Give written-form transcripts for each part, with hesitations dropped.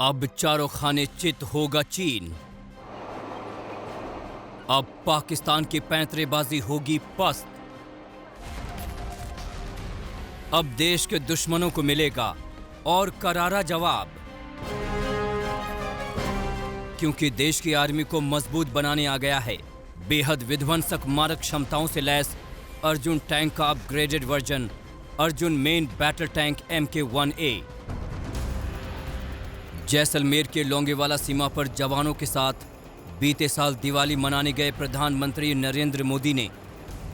अब चारों खाने चित होगा चीन। अब पाकिस्तान की पैंतरेबाजी होगी पस्त। अब देश के दुश्मनों को मिलेगा और करारा जवाब, क्योंकि देश की आर्मी को मजबूत बनाने आ गया है बेहद विध्वंसक मारक क्षमताओं से लैस अर्जुन टैंक का upgraded version Arjun main battle tank MK-1A। Jaisalmer के लोंगेवाला सीमा पर जवानों के साथ बीते साल दिवाली मनाने गए प्रधानमंत्री नरेंद्र मोदी ने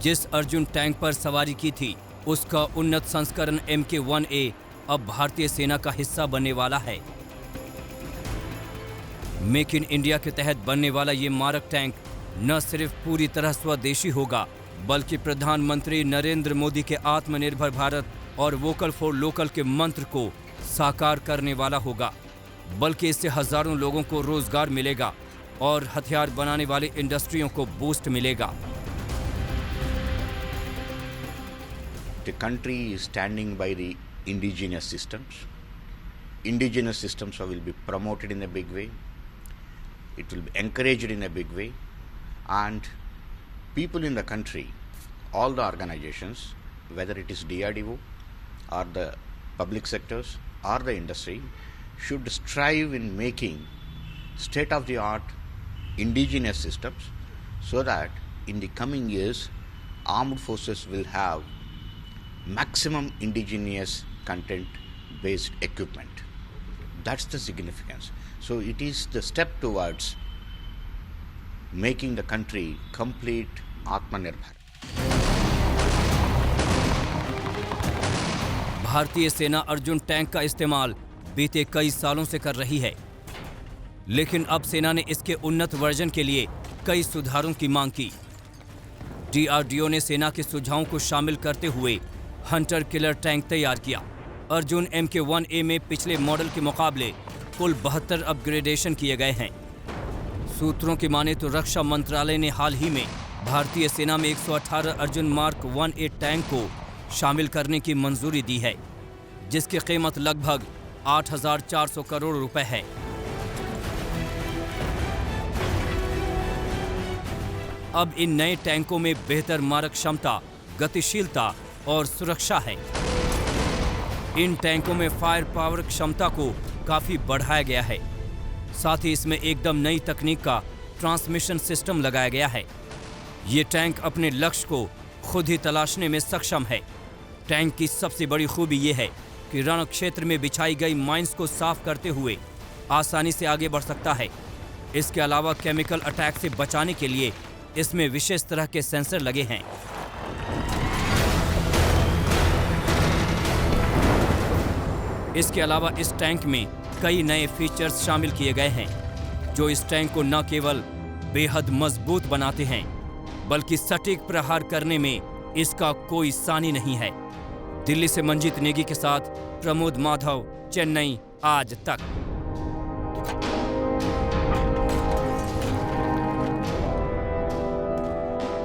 जिस अर्जुन टैंक पर सवारी की थी, उसका उन्नत संस्करण MK-1A अब भारतीय सेना का हिस्सा बनने वाला है। मेक इन इंडिया के तहत बनने वाला ये मारक टैंक न सिर्फ पूरी तरह स्वदेशी होगा, बल्कि प्रधानमंत्री नरेंद्र मोदी के आत्मनिर्भर भारत और वोकल फॉर लोकल के मंत्र को साकार करने वाला होगा। बल्कि इससे हजारों लोगों को रोजगार मिलेगा और हथियार बनाने वाली इंडस्ट्रियों को बूस्ट मिलेगा। The country is standing by the indigenous systems. Indigenous systems will be promoted in a big way. It will be encouraged in a big way. And people in the country, all the organizations, whether it is DRDO or the public sectors or the industry, should strive in making state-of-the-art indigenous systems so that in the coming years, armed forces will have maximum indigenous content-based equipment. That's the significance. So it is the step towards making the country complete Atmanirbhar. भारतीय सेना Arjun tank का इस्तेमाल बीते कई सालों से कर रही है, लेकिन अब सेना ने इसके उन्नत वर्जन के लिए कई सुधारों की मांग की। DRDO ने सेना के सुझावों को शामिल करते हुए हंटर किलर टैंक तैयार किया। अर्जुन MK-1A में पिछले मॉडल के मुकाबले कुल 72 अपग्रेडेशन किए गए हैं। सूत्रों की माने तो रक्षा मंत्रालय ने हाल ही में भारतीय सेना में 118 अर्जुन मार्क 1A टैंक को शामिल करने की मंजूरी दी है, जिसकी कीमत लगभग 8,400 करोड़ रुपए है। अब इन नए टैंकों में बेहतर मारक क्षमता, गतिशीलता और सुरक्षा है। इन टैंकों में फायर पावर क्षमता को काफी बढ़ाया गया है। साथ ही इसमें एकदम नई तकनीक का ट्रांसमिशन सिस्टम लगाया गया है। ये टैंक अपने लक्ष्य को खुद ही तलाशने में सक्षम है। टैंक की सबसे बड़ी खूबी ये है कि रण क्षेत्र में बिछाई गई माइंस को साफ करते हुए आसानी से आगे बढ़ सकता है। इसके अलावा केमिकल अटैक से बचाने के लिए इसमें विशेष तरह के सेंसर लगे हैं। इसके अलावा इस टैंक में कई नए फीचर्स शामिल किए गए हैं, जो इस टैंक को न केवल बेहद मजबूत बनाते हैं, बल्कि सटीक प्रहार करने में इसका कोई सानी नहीं है। दिल्ली से मंजीत नेगी के साथ प्रमोद माधव, चेन्नई आज तक।